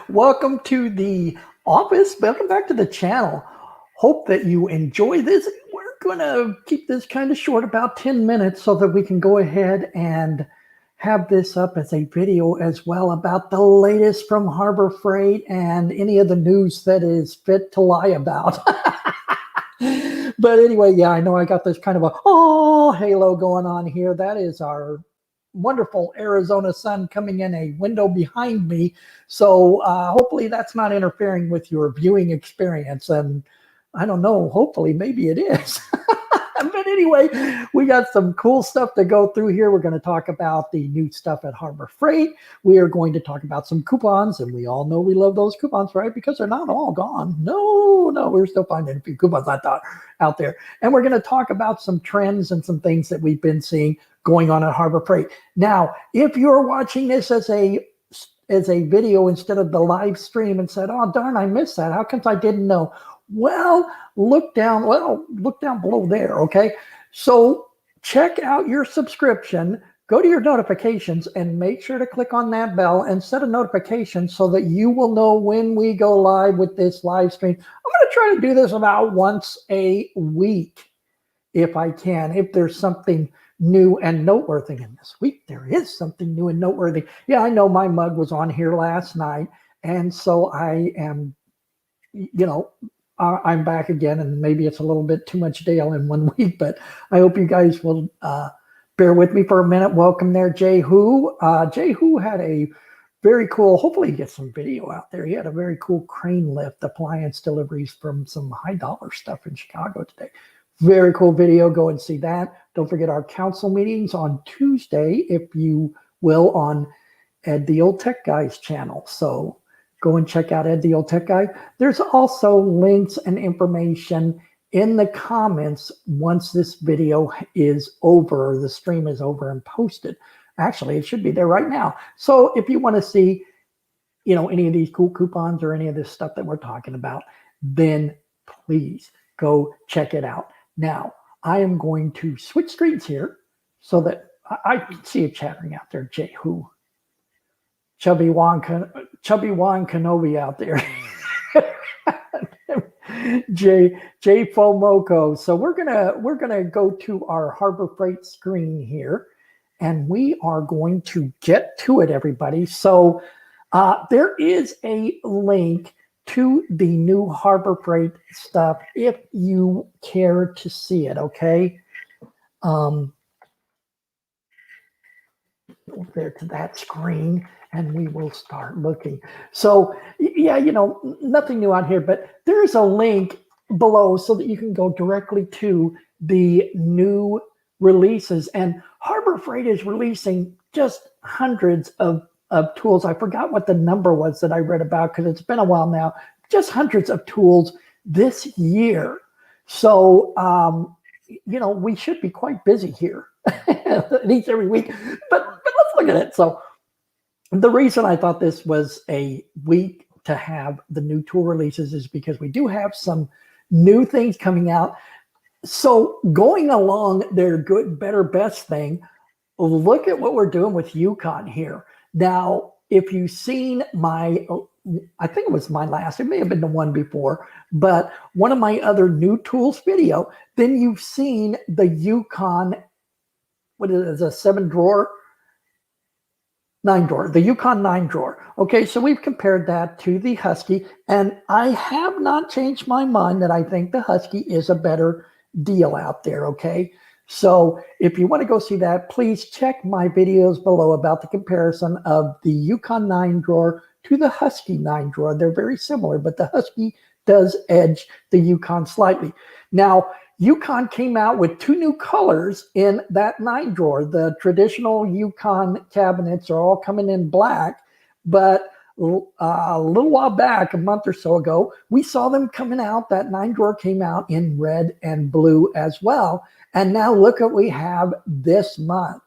Welcome to the office. Welcome back to the channel. Hope that you enjoy this. We're going to keep this kind of short, about 10 minutes, so that we can go ahead and have this up as a video as well about the latest from Harbor Freight and any of the news that is fit to lie about. But anyway, yeah, I know I got this kind of a halo going on here. That is our wonderful Arizona sun coming in a window behind me. So hopefully that's not interfering with your viewing experience. And I don't know, hopefully maybe it is. But anyway, we got some cool stuff to go through here. We're going to talk about the new stuff at Harbor Freight. We are going to talk about some coupons, and we all know we love those coupons, right? Because they're not all gone. No, we're still finding a few coupons out there. And we're going to talk about some trends and some things that we've been seeing going on at Harbor Freight. Now, if you're watching this as a video instead of the live stream and said, oh, darn, I missed that. How come I didn't know? Well, look down below there, okay? So check out your subscription, go to your notifications, and make sure to click on that bell and set a notification so that you will know when we go live with this live stream. I'm going to try to do this about once a week if I can, if there's something new and noteworthy. In this week, there is something new and noteworthy. Yeah, I know my mug was on here last night, and so I am, I'm back again, and maybe it's a little bit too much Dale in 1 week, but I hope you guys will bear with me for a minute. Welcome there, Jay Who. Jay Who had a very cool, hopefully he gets some video out there. He had a very cool crane lift appliance deliveries from some high dollar stuff in Chicago today. Very cool video. Go and see that. Don't forget our council meetings on Tuesday, if you will, on Ed the Old Tech Guy's channel. So go and check out Ed the Old Tech Guy. There's also links and information in the comments once this video is over, the stream is over and posted. Actually, it should be there right now. So if you want to see, any of these cool coupons or any of this stuff that we're talking about, then please go check it out. Now, I am going to switch screens here so that I can see you chattering out there, Jay Who. Chubby Juan Kenobi out there. Jay Fomoko. So we're gonna go to our Harbor Freight screen here, and we are going to get to it, everybody. So there is a link to the new Harbor Freight stuff if you care to see it, okay? Over there to that screen, and we will start looking. So yeah, nothing new out here, but there is a link below so that you can go directly to the new releases. And Harbor Freight is releasing just hundreds of tools. I forgot what the number was that I read about because it's been a while now. Just hundreds of tools this year. So, we should be quite busy here, at least every week. But let's look at it. So the reason I thought this was a week to have the new tool releases is because we do have some new things coming out. So going along their good, better, best thing, look at what we're doing with Yukon here. Now, if you've seen I think it was my last, it may have been the one before, but one of my other new tools video, then you've seen the Yukon, what is it, a 7-drawer? 9-drawer, the Yukon 9-drawer. Okay, so we've compared that to the Husky, and I have not changed my mind that I think the Husky is a better deal out there, okay? So if you want to go see that, please check my videos below about the comparison of the Yukon 9-drawer to the Husky 9-drawer. They're very similar, but the Husky does edge the Yukon slightly. Now, Yukon came out with 2 new colors in that 9-drawer. The traditional Yukon cabinets are all coming in black, but a little while back, a month or so ago, we saw them coming out. That 9-drawer came out in red and blue as well. And now look what we have this month.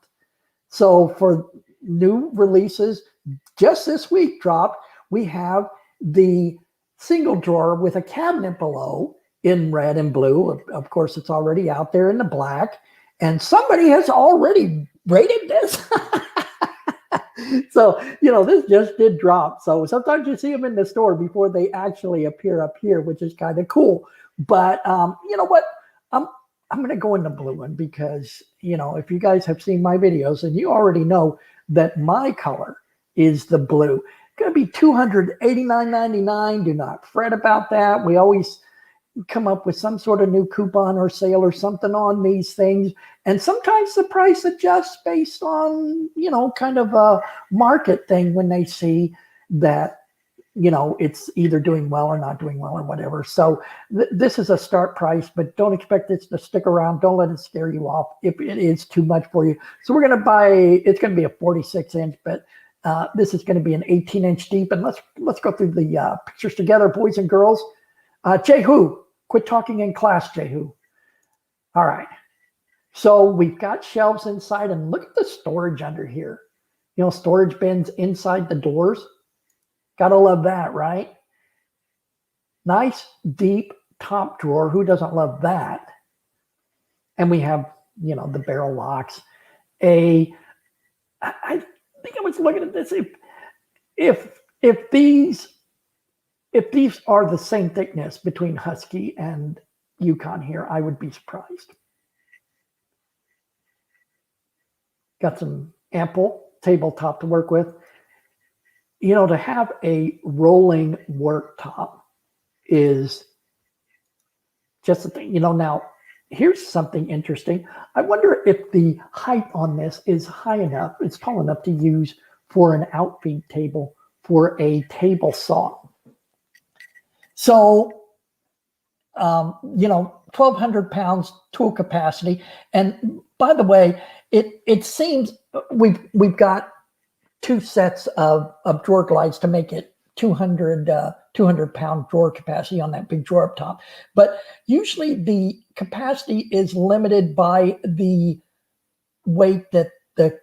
So for new releases, just this week dropped, we have the single drawer with a cabinet below in red and blue. Of course, it's already out there in the black. And somebody has already rated this. So, this just did drop. So sometimes you see them in the store before they actually appear up here, which is kind of cool. But you know what? I'm I'm going to go in the blue one because, if you guys have seen my videos and you already know that my color is the blue. It's going to be $289.99. Do not fret about that. We always come up with some sort of new coupon or sale or something on these things. And sometimes the price adjusts based on, kind of a market thing when they see that, it's either doing well or not doing well or whatever. So this is a start price, but don't expect it to stick around. Don't let it scare you off if it is too much for you. So we're going to buy, it's going to be a 46-inch, but this is going to be an 18-inch deep. And let's go through the pictures together, boys and girls. Jehu, quit talking in class, Jehu. All right. So we've got shelves inside, and look at the storage under here. Storage bins inside the doors. Gotta love that, right? Nice, deep top drawer. Who doesn't love that? And we have, the barrel locks. I think I was looking at this. If these are the same thickness between Husky and Yukon here, I would be surprised. Got some ample tabletop to work with. To have a rolling worktop is just a thing. Now, here's something interesting. I wonder if the height on this is high enough, it's tall enough to use for an outfeed table for a table saw. So, 1,200 pounds tool capacity. And by the way, it seems we've got two sets of drawer glides to make it 200 pound drawer capacity on that big drawer up top. But usually the capacity is limited by the weight that the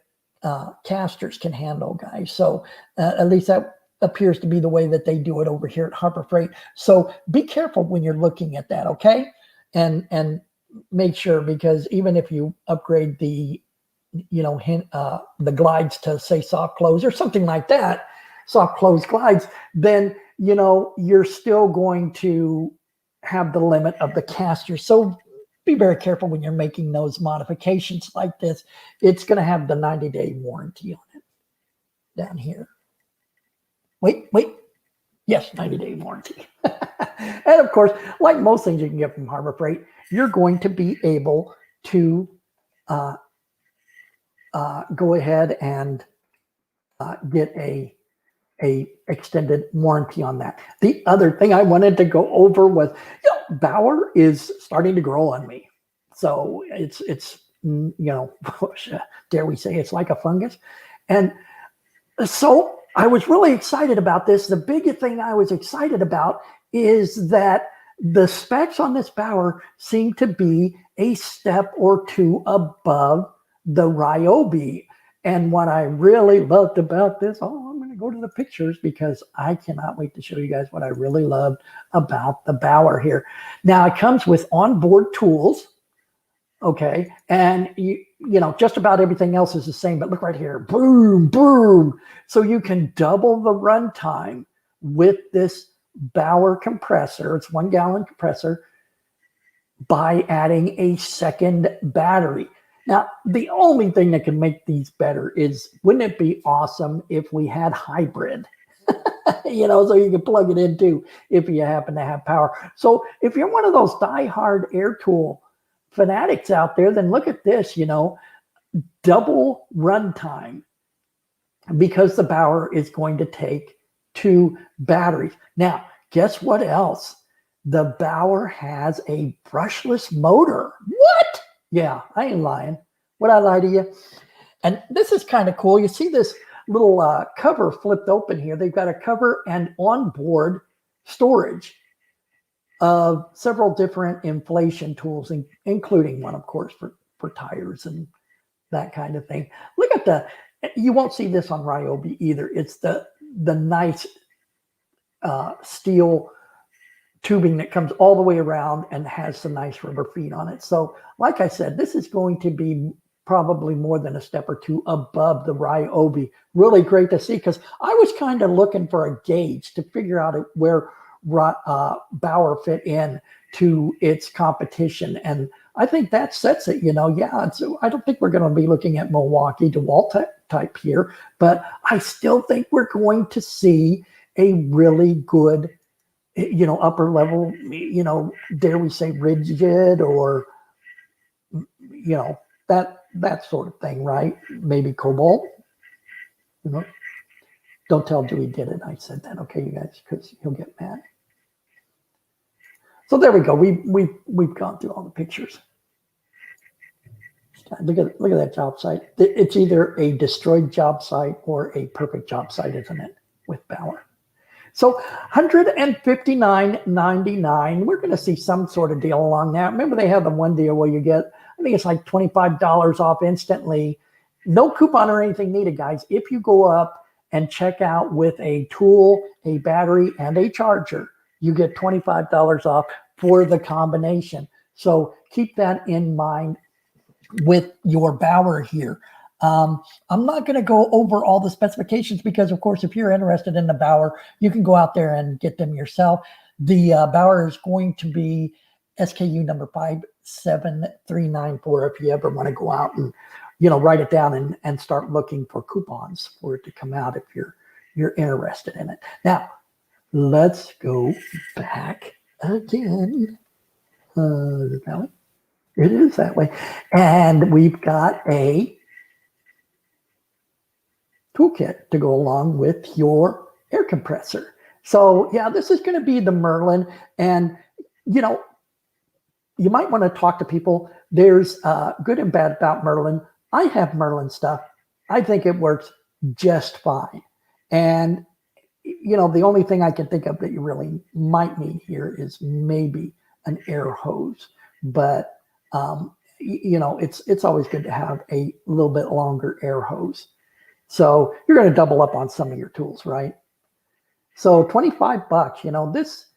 casters can handle, guys. So at least that appears to be the way that they do it over here at Harbor Freight. So be careful when you're looking at that, okay? And make sure, because even if you upgrade the the glides to say soft close or something like that, soft close glides, then you're still going to have the limit of the caster. So be very careful when you're making those modifications like this. It's going to have the 90-day warranty on it down here. Wait. Yes, 90-day warranty. And of course, like most things you can get from Harbor Freight, you're going to be able to go ahead and get a extended warranty on that. The other thing I wanted to go over was, Bauer is starting to grow on me. So it's dare we say it's like a fungus. And so I was really excited about this. The biggest thing I was excited about is that the specs on this Bauer seem to be a step or two above the Ryobi. And what I really loved about this, I'm going to go to the pictures because I cannot wait to show you guys what I really loved about the Bauer here. Now, it comes with onboard tools, okay? And just about everything else is the same, but look right here, boom, boom. So you can double the runtime with this Bauer compressor. It's 1 gallon compressor by adding a second battery. Now, the only thing that can make these better is, wouldn't it be awesome if we had hybrid? So you can plug it in too if you happen to have power. So if you're one of those die-hard air tool fanatics out there, then look at this, double runtime, because the Bauer is going to take 2 batteries. Now, guess what else? The Bauer has a brushless motor. What? Yeah, I ain't lying. Would I lie to you? And this is kind of cool. You see this little cover flipped open here. They've got a cover and onboard storage of several different inflation tools, including one, of course, for tires and that kind of thing. Look at you won't see this on Ryobi either. It's the nice steel tubing that comes all the way around and has some nice rubber feet on it. So like I said, this is going to be probably more than a step or two above the Ryobi. Really great to see, because I was kind of looking for a gauge to figure out where Bauer fit in to its competition. And I think that sets it, yeah. So I don't think we're going to be looking at Milwaukee DeWalt type here, but I still think we're going to see a really good, upper level, dare we say rigid, or, that sort of thing, right? Maybe Cobalt, Don't tell Dewey did it. I said that, okay, you guys, because he'll get mad. So there we go. We've gone through all the pictures. Look at that job site. It's either a destroyed job site or a perfect job site, isn't it? With Bauer. So $159.99. We're going to see some sort of deal along that. Remember, they have the one deal where you get, I think it's like $25 off instantly. No coupon or anything needed, guys. If you go up and check out with a tool, a battery, and a charger, you get $25 off for the combination. So keep that in mind with your Bauer here. I'm not going to go over all the specifications because, of course, if you're interested in the Bauer, you can go out there and get them yourself. The Bauer is going to be SKU number 57394 if you ever want to go out and, write it down and start looking for coupons for it to come out if you're interested in it. Now, let's go back again. Is it that way? It is that way. And we've got a toolkit to go along with your air compressor. So yeah, this is going to be the Merlin. And, you might want to talk to people. There's good and bad about Merlin. I have Merlin stuff. I think it works just fine. And, the only thing I can think of that you really might need here is maybe an air hose. But, it's always good to have a little bit longer air hose. So you're going to double up on some of your tools, right? So $25, this,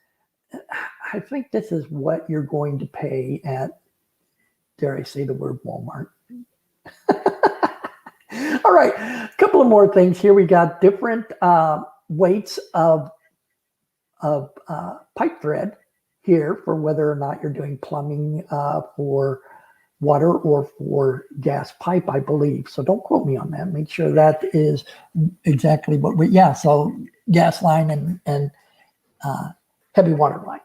I think this is what you're going to pay at, dare I say the word, Walmart. All right, a couple of more things here. We got different weights of pipe thread here for whether or not you're doing plumbing for water or for gas pipe, I believe. So don't quote me on that. Make sure that is exactly what so gas line and heavy water line.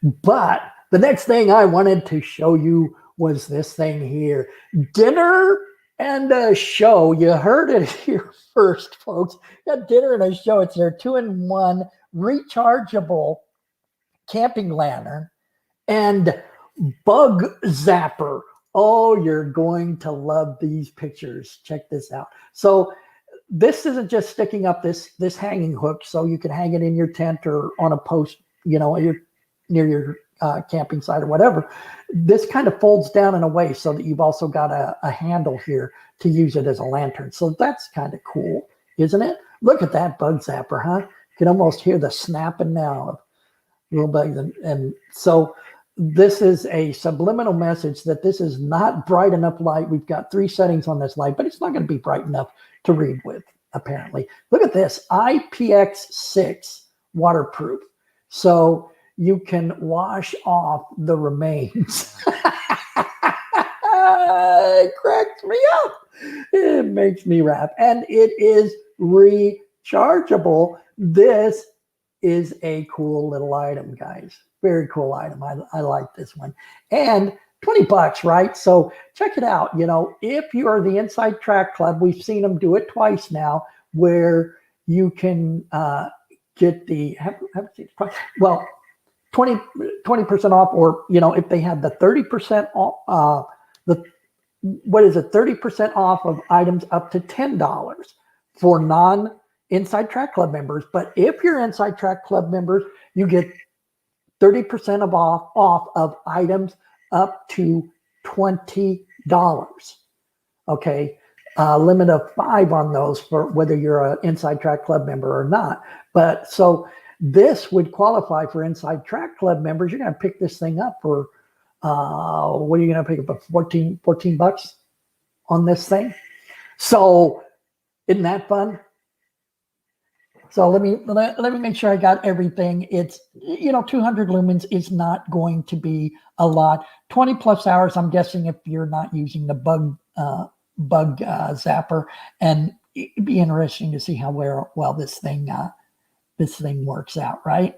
But the next thing I wanted to show you was this thing here. Dinner and a show. You heard it here first, folks. Got dinner and a show. It's their 2-in-1 rechargeable camping lantern and bug zapper. Oh, you're going to love these pictures. Check this out. So this isn't just sticking up this hanging hook so you can hang it in your tent or on a post, near your camping site or whatever. This kind of folds down in a way so that you've also got a handle here to use it as a lantern. So that's kind of cool, isn't it? Look at that bug zapper, huh? You can almost hear the snapping now of little bugs. And so this is a subliminal message that this is not bright enough light. We've got 3 settings on this light, but it's not going to be bright enough to read with, apparently. Look at this, IPX6 waterproof. So you can wash off the remains. It cracks me up. It makes me laugh. And it is rechargeable. This is a cool little item, guys. Very cool item. I like this one. And $20, right? So check it out. If you are the Inside Track Club, we've seen them do it twice now, where you can get the, 20% off, or, if they have the 30% off, 30% off of items up to $10 for non-Inside Track Club members. But if you're Inside Track Club members, you get 30% off of items up to $20. Okay. Limit of 5 on those for whether you're an Inside Track Club member or not. But so this would qualify for Inside Track Club members. You're going to pick this thing up for, what are you going to pick up, $14 bucks? on this thing. So isn't that fun? So let me make sure I got everything. It's, 200 lumens is not going to be a lot. 20 plus hours, I'm guessing, if you're not using the bug zapper. And it'd be interesting to see how well this thing works out, right?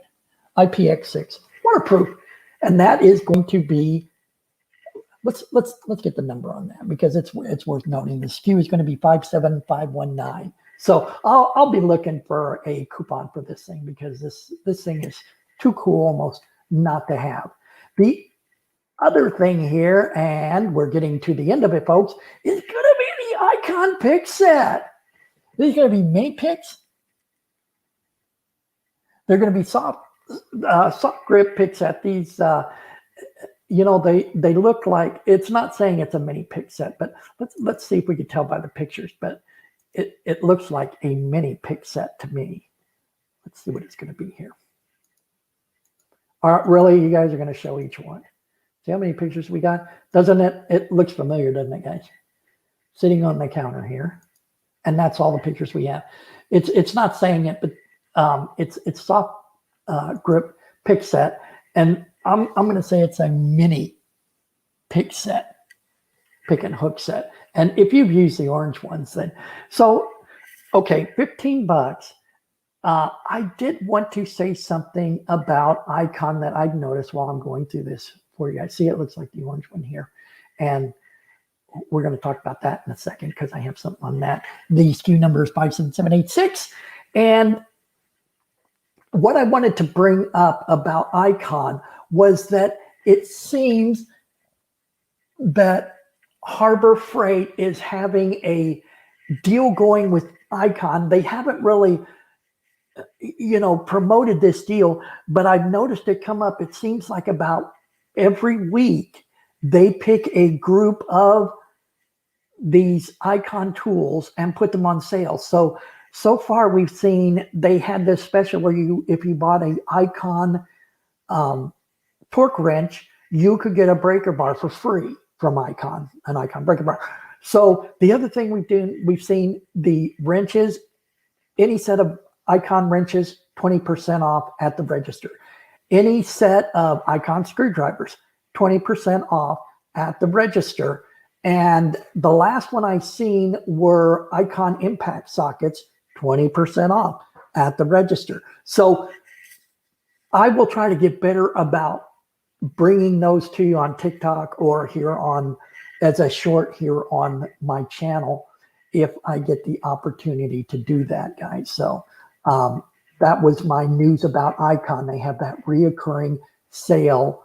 IPX6 waterproof, and that is going to be. Let's get the number on that, because it's worth noting. The SKU is going to be 57519. So I'll be looking for a coupon for this thing, because this thing is too cool almost not to have. The other thing here, and we're getting to the end of it, folks, is going to be the Icon pick set. These are going to be mini picks. They're going to be soft grip pick set. These, they look like, it's not saying it's a mini pick set, but let's see if we can tell by the pictures. But it looks like a mini pick set to me. Let's see what it's going to be here. All right, really, you guys are going to show each one. See how many pictures we got? Doesn't it? It looks familiar, doesn't it, guys? Sitting on the counter here, and that's all the pictures we have. It's not saying it, but it's soft grip pick set, and I'm going to say it's a mini pick set, pick and hook set. And if you've used the orange ones, then okay, $15. I did want to say something about Icon that I've noticed while I'm going through this for you guys. See, it looks like the orange one here, and we're going to talk about that in a second, because I have something on that. The SKU number is 57786, and what I wanted to bring up about Icon was that it seems that Harbor Freight is having a deal going with Icon. They haven't really, promoted this deal, but I've noticed it come up. It seems like about every week they pick a group of these Icon tools and put them on sale. So far we've seen they had this special where if you bought a Icon torque wrench, you could get a breaker bar for free from Icon, an Icon breaker bar. So the other thing we've seen the wrenches, any set of Icon wrenches, 20% off at the register. Any set of Icon screwdrivers, 20% off at the register. And the last one I seen were Icon impact sockets, 20% off at the register. So I will try to get better about bringing those to you on TikTok or here as a short here on my channel, if I get the opportunity to do that, guys. So that was my news about Icon. They have that reoccurring sale.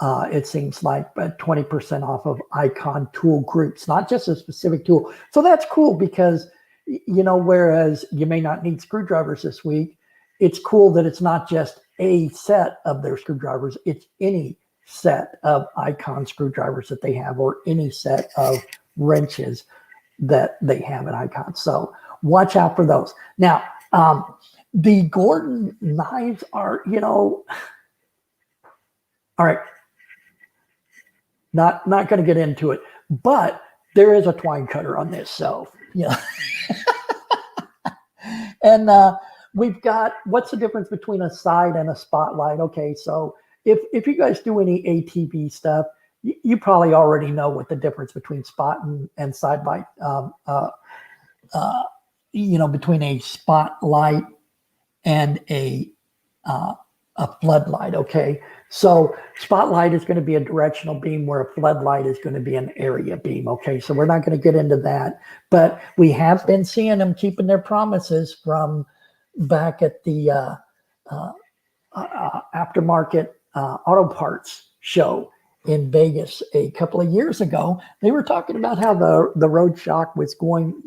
It seems like, but 20% off of Icon tool groups, not just a specific tool. So that's cool, because, whereas you may not need screwdrivers this week, it's cool that it's not just a set of their screwdrivers. It's any set of Icon screwdrivers that they have, or any set of wrenches that they have at Icon. So watch out for those. Now, the Gordon knives are, all right, not going to get into it, but there is a twine cutter on this. So, and we've got, what's the difference between a side and a spotlight? Okay, so if you guys do any ATV stuff, you probably already know what the difference between spot and side light, between a spotlight and a floodlight. Okay, so spotlight is going to be a directional beam, where a floodlight is going to be an area beam. Okay, so we're not going to get into that, but we have been seeing them keeping their promises from back at the aftermarket auto parts show in Vegas a couple of years ago. They were talking about how the Road Shock was going,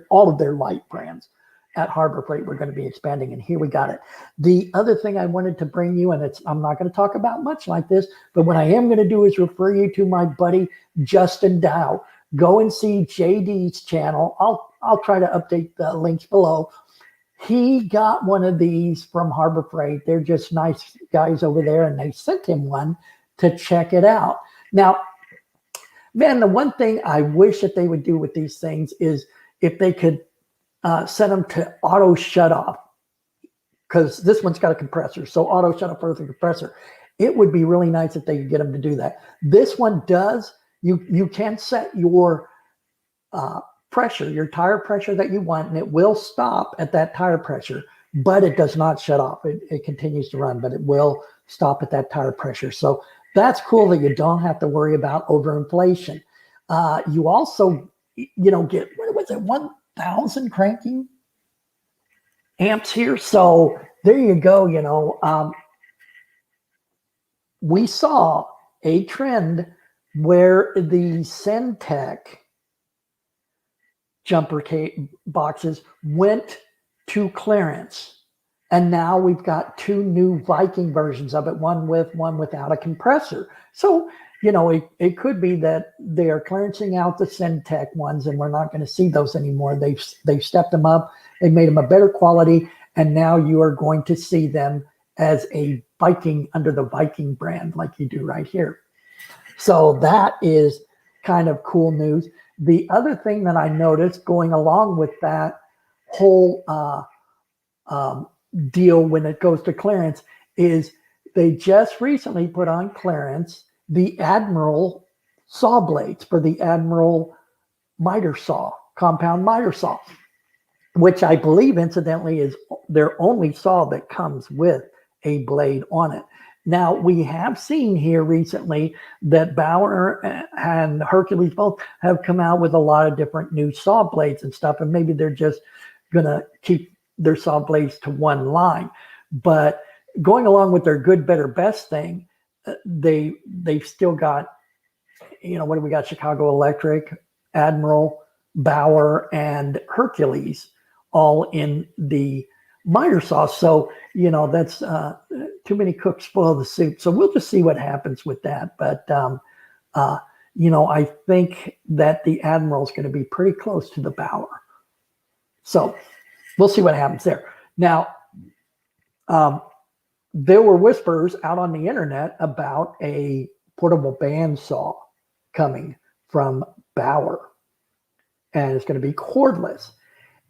all of their light brands at Harbor Freight were going to be expanding, and here we got it. The other thing I wanted to bring you, and I'm not going to talk about much like this, but what I am going to do is refer you to my buddy Justin Dow. Go and see JD's channel. I'll try to update the links below. He got one of these from Harbor Freight. They're just nice guys over there, and they sent him one to check it out. Now, Man, the one thing I wish that they would do with these things is if they could set them to auto shut off, because this one's got a compressor, so auto shut off for the compressor. It would be really nice if they could get them to do that. This one does. You can set your pressure, your tire pressure that you want, and it will stop at that tire pressure, but it does not shut off. It continues to run, but it will stop at that tire pressure. So that's cool that you don't have to worry about overinflation. You also, get, what was it, 1,000 cranking amps here. So there you go. We saw a trend where the Syntec jumper boxes went to clearance, and now we've got two new Viking versions of it, one with, one without a compressor. So it could be that they're clearancing out the Syntec ones and we're not going to see those anymore. They've stepped them up, they made them a better quality, and now you are going to see them as a Viking under the Viking brand like you do right here. So that is kind of cool news. The other thing that I noticed going along with that whole deal when it goes to clearance is they just recently put on clearance the Admiral Saw Blades for the Admiral miter saw, compound miter saw, which I believe incidentally is their only saw that comes with a blade on it. Now, we have seen here recently that Bauer and Hercules both have come out with a lot of different new saw blades and stuff, and maybe they're just going to keep their saw blades to one line. But going along with their good, better, best thing, they've still got, what do we got? Chicago Electric, Admiral, Bauer, and Hercules all in the miter saw. So, that's too many cooks spoil the soup. So we'll just see what happens with that. But, I think that the Admiral is going to be pretty close to the Bauer. So we'll see what happens there. Now, there were whispers out on the internet about a portable bandsaw coming from Bauer, and it's going to be cordless.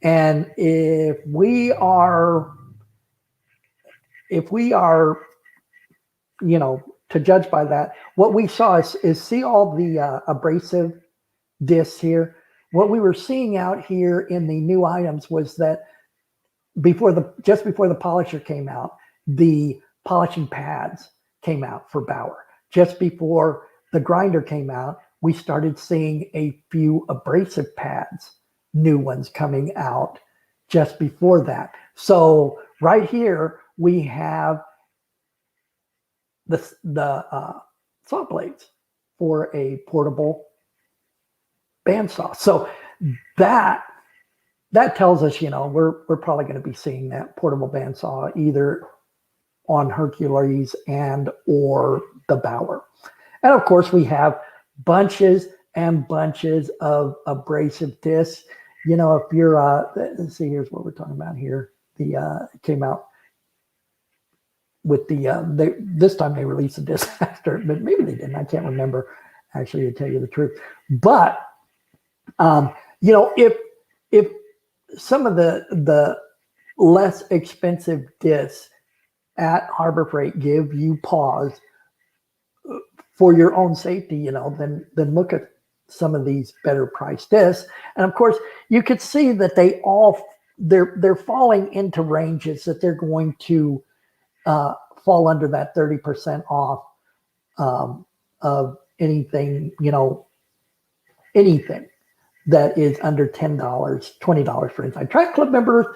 And if we are, to judge by that, what we saw is see all the abrasive discs here. What we were seeing out here in the new items was that just before the polisher came out, the polishing pads came out for Bauer. Just before the grinder came out, we started seeing a few abrasive pads, new ones coming out just before that. So right here we have the saw blades for a portable bandsaw. So that tells us, we're probably going to be seeing that portable bandsaw either on Hercules and or the Bauer. And of course we have bunches and bunches of abrasive discs. If you're let's see, here's what we're talking about here. It came out with this time they released a disc after, but maybe they didn't. I can't remember actually, to tell you the truth. But if some of the less expensive discs at Harbor Freight give you pause for your own safety, then look at some of these better priced discs. And of course, you could see that they're falling into ranges that they're going to fall under that 30% off of anything, anything that is under $10, $20 for Inside Track Club members,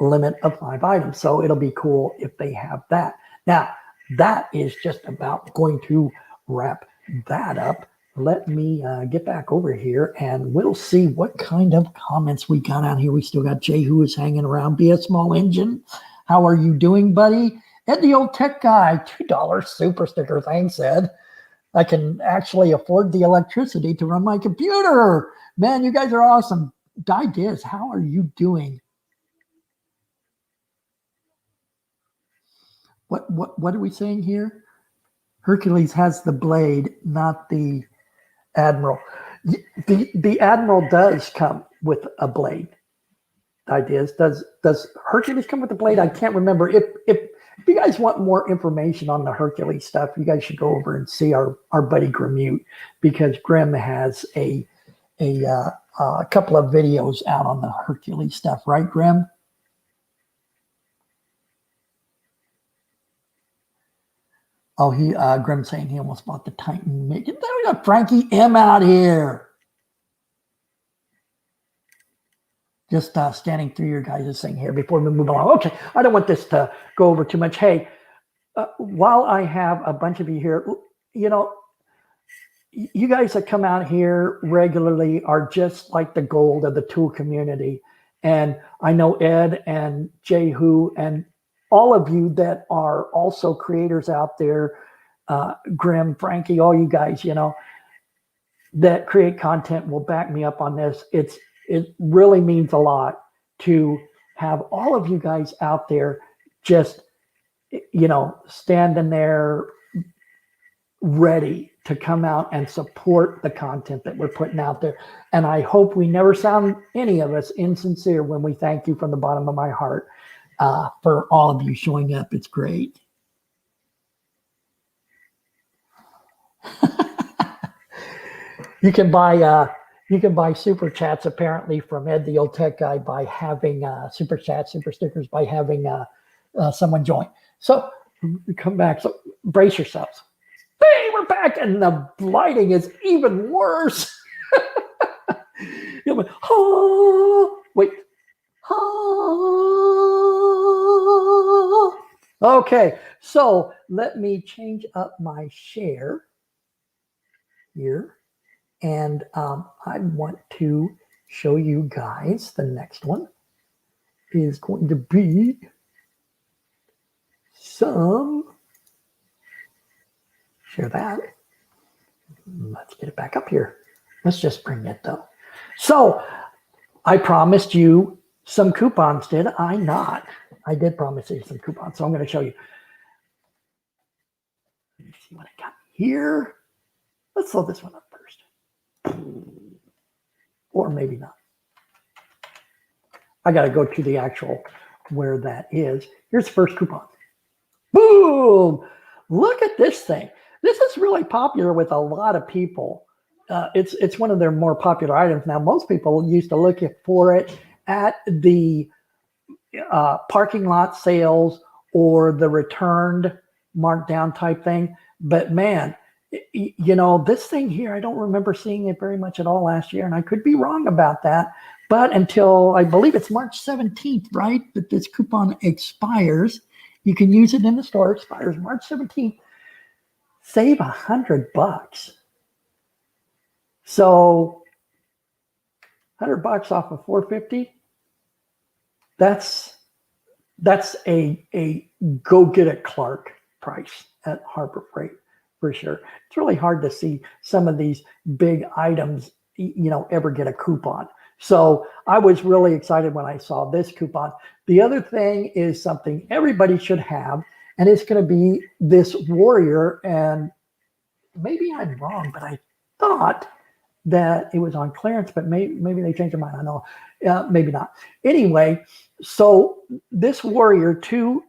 limit of 5 items. So it'll be cool if they have that. Now, that is just about going to wrap that up. Let me get back over here and we'll see what kind of comments we got out here. We still got Jay who is hanging around. Be a Small Engine. How are you doing, buddy? Ed the Old Tech Guy, $2 super sticker. Thanks, Ed. I can actually afford the electricity to run my computer. Man, you guys are awesome. Didiz, how are you doing? What are we saying here? Hercules has the blade, not the Admiral. The Admiral does come with a blade. The idea is, does Hercules come with a blade? I can't remember. If you guys want more information on the Hercules stuff, you guys should go over and see our buddy Grimute, because Grim has a couple of videos out on the Hercules stuff, right, Grim? Oh, Grim saying he almost bought the Titan. There we got Frankie M out here. Just standing through your guys' thing here before we move along. Okay, I don't want this to go over too much. Hey, while I have a bunch of you here, you know, you guys that come out here regularly are just like the gold of the tool community. And I know Ed and Jehu and all of you that are also creators out there, Grim, Frankie, all you guys, you know, that create content will back me up on this. It really means a lot to have all of you guys out there just, you know, standing there ready to come out and support the content that we're putting out there. And I hope we never sound, any of us, insincere when we thank you from the bottom of my heart for all of you showing up. It's great. You can buy super chats apparently from Ed the Old Tech Guy by having super chats, super stickers, by having someone join. So come back. So brace yourselves. Hey, we're back, and the lighting is even worse. Went, oh, wait. Oh. Okay, so let me change up my share here. And I want to show you guys the next one is going to be share that. Let's get it back up here. Let's just bring it though. So I promised you some coupons, did I not? I did promise you some coupons, so I'm going to show you. Let me see what I got here. Let's load this one up first. Or maybe not. I got to go to the actual where that is. Here's the first coupon. Boom! Look at this thing. This is really popular with a lot of people. It's one of their more popular items. Now, most people used to look for it at the parking lot sales or the returned markdown type thing. But man, you know, this thing here, I don't remember seeing it very much at all last year, and I could be wrong about that. But until, I believe it's March 17th, right, that this coupon expires. You can use it in the store. It expires March 17th. Save $100. So $100 off of $450. That's a go get it Clark price at Harbor Freight. For sure. It's really hard to see some of these big items, you know, ever get a coupon. So I was really excited when I saw this coupon. The other thing is something everybody should have, and it's going to be this Warrior. And maybe I'm wrong, but I thought that it was on clearance, but maybe they changed their mind. I know, maybe not. Anyway, so this Warrior 2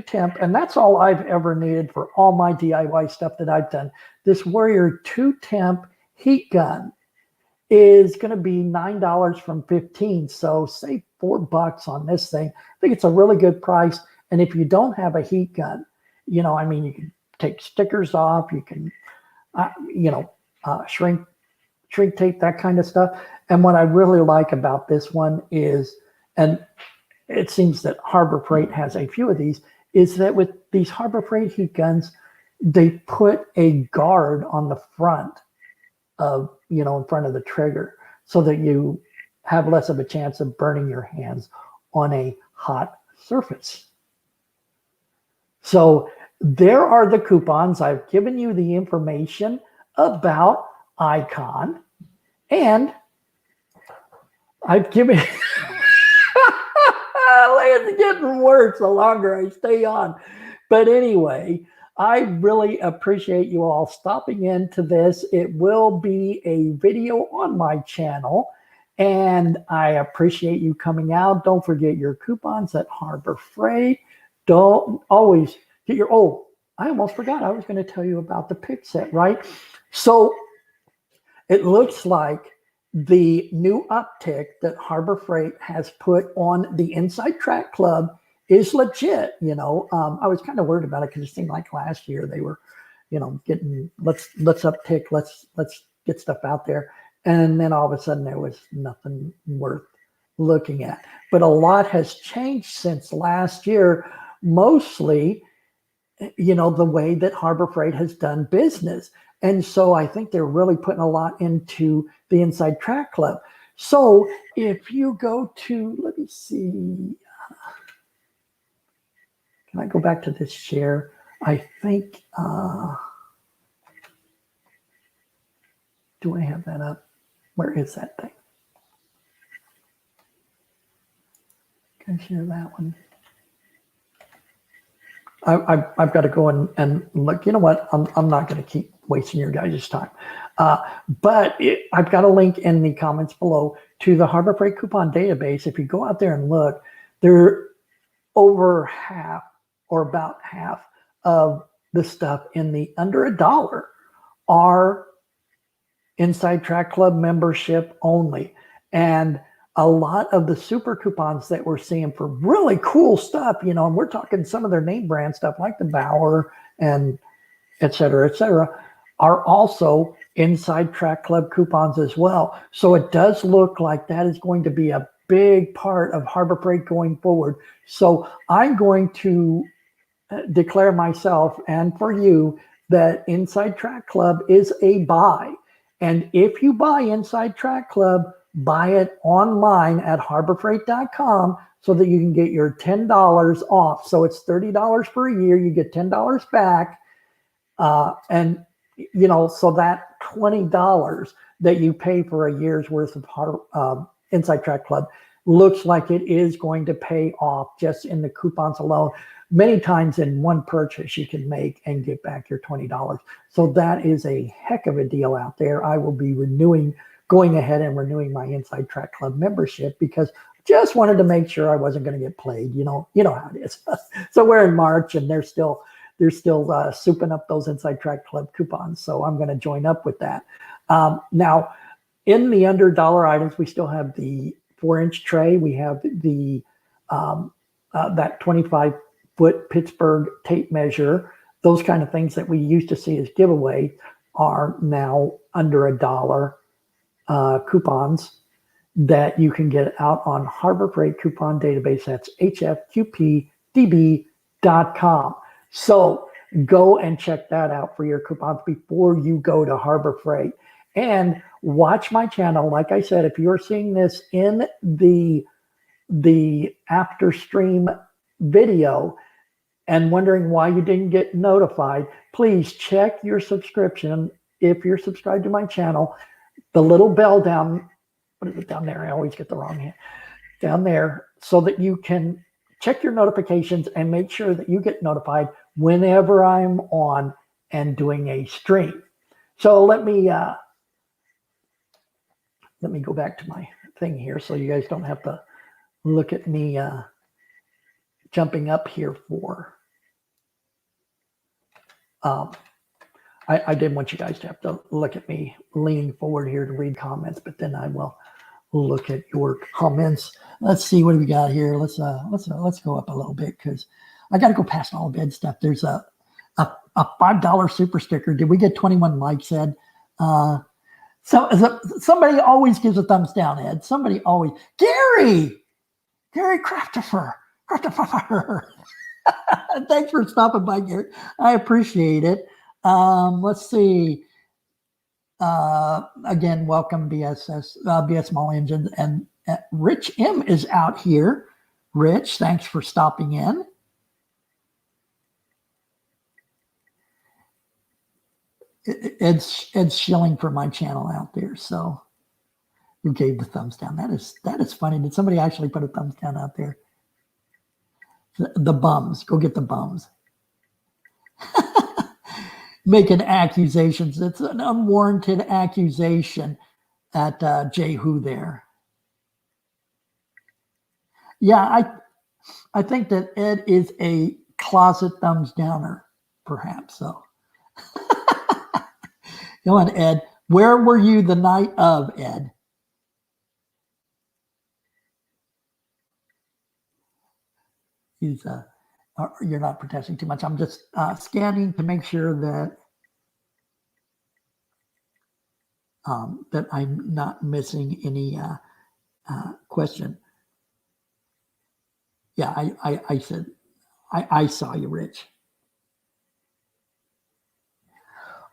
Temp, and that's all I've ever needed for all my DIY stuff that I've done. This Warrior 2 Temp heat gun is going to be $9 from $15, so save $4 on this thing. I think it's a really good price. And if you don't have a heat gun, you know, I mean, you can take stickers off, you can, you know, shrink tape, that kind of stuff. And what I really like about this one is, and it seems that Harbor Freight has a few of these, is that with these Harbor Freight heat guns, they put a guard on the front of, you know, in front of the trigger so that you have less of a chance of burning your hands on a hot surface. So there are the coupons. I've given you the information about Icon, and I've given it's getting worse the longer I stay on. But anyway, I really appreciate you all stopping into this. It will be a video on my channel, and I appreciate you coming out. Don't forget your coupons at Harbor Freight. Don't always get your, oh, I almost forgot. I was going to tell you about the pick set, right? So it looks like the new uptick that Harbor Freight has put on the Inside Track Club is legit. You know, I was kind of worried about it because it seemed like last year they were, you know, getting let's uptick, let's get stuff out there, and then all of a sudden there was nothing worth looking at. But a lot has changed since last year, mostly, you know, the way that Harbor Freight has done business. And so I think they're really putting a lot into the Inside Track Club. So if you go to, let me see, can I go back to this share? I think, do I have that up? Where is that thing? Can I share that one? I've got to go and look. You know what? I'm not going to keep wasting your guys' time. But I've got a link in the comments below to the Harbor Freight coupon database. If you go out there and look, they're over half or about half of the stuff in the under $1 are Inside Track Club membership only. And a lot of the super coupons that we're seeing for really cool stuff, you know, and we're talking some of their name brand stuff like the Bauer and et cetera, are also Inside Track Club coupons as well. So it does look like that is going to be a big part of Harbor Freight going forward. So I'm going to declare myself and for you that Inside Track Club is a buy. And if you buy Inside Track Club, buy it online at harborfreight.com so that you can get your $10 off. So it's $30 for a year. You get $10 back. And, you know, so that $20 that you pay for a year's worth of Inside Track Club looks like it is going to pay off just in the coupons alone. Many times in one purchase you can make and get back your $20. So that is a heck of a deal out there. I will be going ahead and renewing my Inside Track Club membership because I just wanted to make sure I wasn't going to get played. You know how it is. So we're in March and they're still souping up those Inside Track Club coupons. So I'm going to join up with that. Now, in the under $1 items, we still have the 4-inch tray. We have the that 25-foot Pittsburgh tape measure. Those kind of things that we used to see as giveaway are now under $1 coupons that you can get out on Harbor Freight coupon database. That's hfqpdb.com. So go and check that out for your coupons before you go to Harbor Freight. And watch my channel. Like I said, if you're seeing this in the after stream video and wondering why you didn't get notified, please check your subscription. If you're subscribed to my channel, the little bell down, what is it down there? I always get the wrong hand. Down there, so that you can check your notifications and make sure that you get notified whenever I'm on and doing a stream. So let me go back to my thing here so you guys don't have to look at me jumping up here for I didn't want you guys to have to look at me leaning forward here to read comments, but then I will look at your comments. Let's see what we got here. Let's go up a little bit because I got to go past all bed stuff. There's a $5 super sticker. Did we get 21 likes, Ed? So somebody always gives a thumbs down, Ed. Somebody always. Gary Craftifer. Thanks for stopping by, Gary. I appreciate it. Let's see. Again, welcome BS Small Engines, and Rich M is out here. Rich, thanks for stopping in. Ed's shilling for my channel out there, so who gave the thumbs down? That is funny. Did somebody actually put a thumbs down out there? The bums, go get the bums. making accusations. It's an unwarranted accusation at Jehu there. Yeah, I think that Ed is a closet thumbs downer, perhaps. So, go on, Ed. Where were you the night of, Ed? He's you're not protesting too much. I'm just scanning to make sure that that I'm not missing any question. Yeah, I said I saw you, Rich.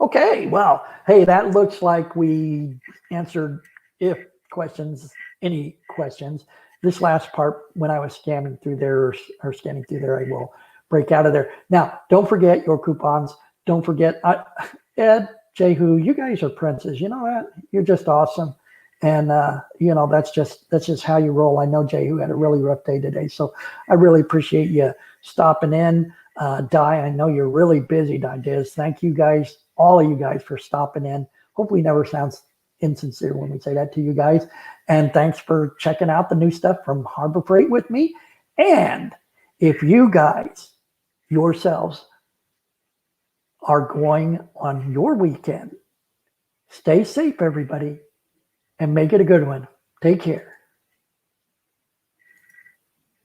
Okay, well, hey, that looks like we answered if questions, any questions. This last part, when I was scanning through there or scanning through there, I will break out of there. Now, don't forget your coupons. Don't forget, Ed, Jehu, you guys are princes. You know what? You're just awesome. And you know, that's just how you roll. I know Jehu had a really rough day today, so I really appreciate you stopping in. Di, I know you're really busy, Di Diz. Thank you guys, all of you guys, for stopping in. Hopefully never sounds insincere when we say that to you guys. And thanks for checking out the new stuff from Harbor Freight with me. And if you guys yourselves are going on your weekend, stay safe, everybody, and make it a good one. Take care.